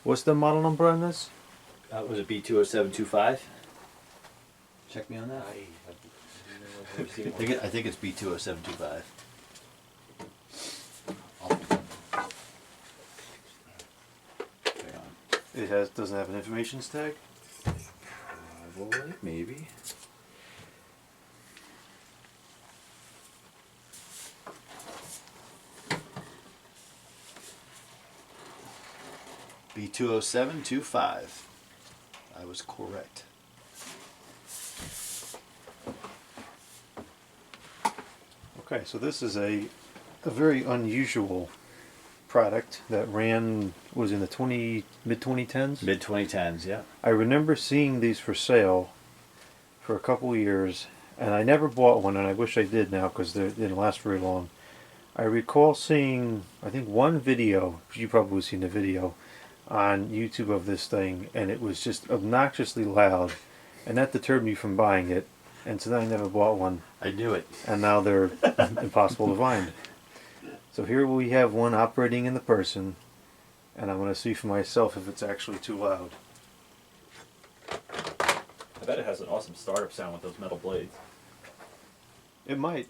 What's the model number on this? Was it B20725? Check me on that. I think it's B20725. It doesn't have an information tag? Maybe. B20725. I was correct. Okay, so this is a very unusual product that was in the mid 2010s? Mid 2010s, yeah. I remember seeing these for sale for a couple years, and I never bought one, and I wish I did now because they didn't last very long. I recall seeing, I think, one video, you probably seen the video, on YouTube of this thing, and it was just obnoxiously loud, and that deterred me from buying it, and so then I never bought one. I knew it. And now they're impossible to find. So here we have one operating in the person, and I'm going to see for myself if it's actually too loud. I bet it has an awesome startup sound with those metal blades. It might.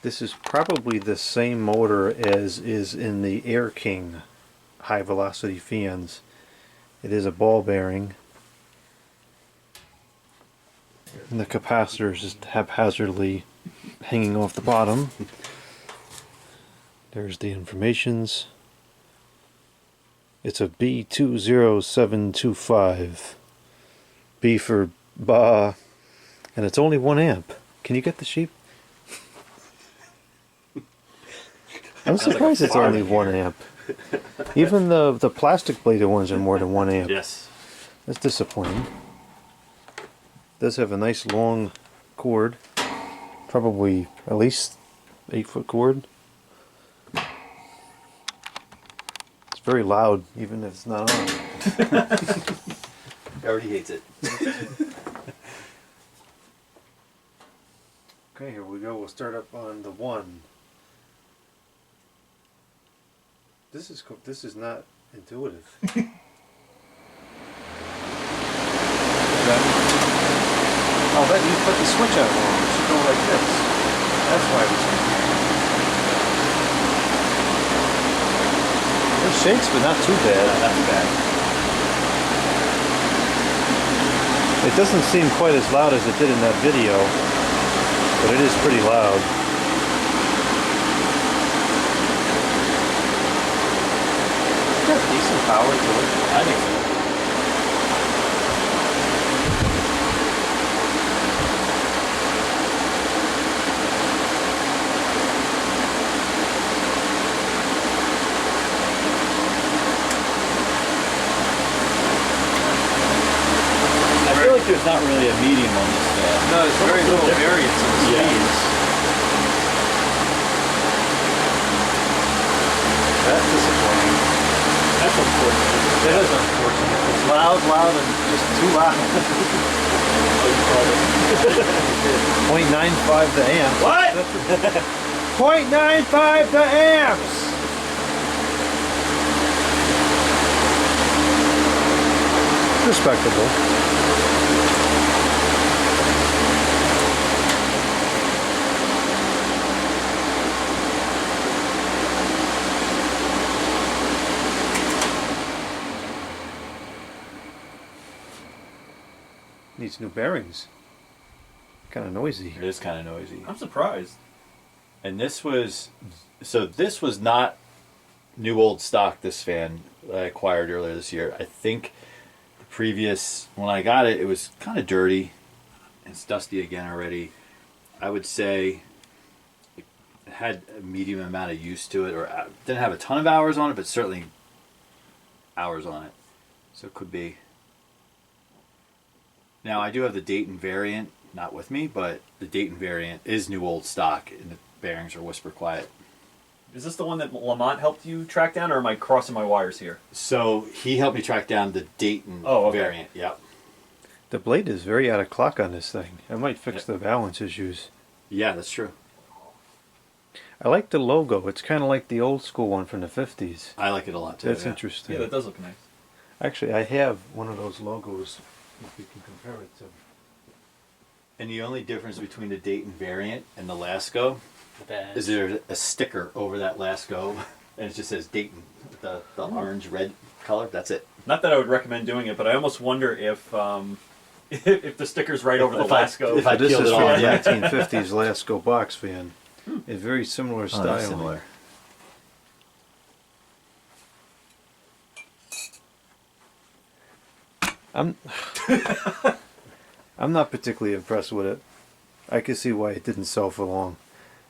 This is probably the same motor as is in the Air King high velocity fans. It is a ball bearing. And the capacitor is just haphazardly hanging off the bottom. There's the informations. It's a B20725. B for ba. And it's only 1 amp. Can you get the sheep? I'm surprised it's only 1 amp. Even the plastic bladed ones are more than 1 amp. Yes. That's disappointing. It does have a nice long cord. Probably at least 8-foot cord. It's very loud, even if it's not on. He already hates it. Okay, here we go. We'll start up on the 1. This is not intuitive. Oh, that you put the switch out wrong. It should go like this. That's why it shakes, but not too bad. Not too bad. It doesn't seem quite as loud as it did in that video, but it is pretty loud. Decent power to it. I think so. I feel like there's not really a medium on this fan. No, there's very little variance in the speeds. That's disappointing. That's unfortunate. It is unfortunate. It's loud, and just too loud. 0.95 to amps. What? 0.95 to amps! Respectable. Needs new bearings. Kind of noisy. It is kind of noisy. I'm surprised. And this was not new old stock, this fan that I acquired earlier this year. I think the previous, when I got it, it was kind of dirty. It's dusty again already. I would say it had a medium amount of use to it, or didn't have a ton of hours on it, but certainly hours on it. So it could be. Now I do have the Dayton variant, not with me, but the Dayton variant is new old stock, and the bearings are whisper quiet. Is this the one that Lamont helped you track down, or am I crossing my wires here? So he helped me track down the Dayton variant. Yep. The blade is very out of clock on this thing. I might fix the balance issues. Yeah, that's true. I like the logo. It's kind of like the old school one from the 50s. I like it a lot too. That's yeah. interesting. Yeah, that does look nice. Actually, I have one of those logos, if you can compare it to. And the only difference between the Dayton variant and the Lasko Bad. is there a sticker over that Lasko, and it just says Dayton, with the orange red color. That's it. Not that I would recommend doing it, but I almost wonder if if the sticker's right over the If I- Lasco. if I- This peeled is it from off, a yeah. 1950s Lasko box fan. It's very similar Oh, style. that's similar. I'm I'm not particularly impressed with it. I can see why it didn't sell for long.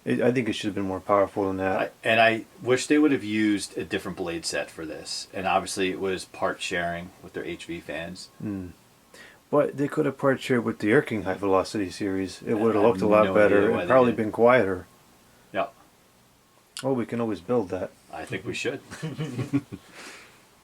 I think it should have been more powerful than that. I wish they would have used a different blade set for this. And obviously, it was part sharing with their HV fans. But they could have part shared with the Erking High Velocity series. It would have I looked a have lot no better idea why and they probably did. been quieter. Yeah, Oh, we can always build that. I think we should.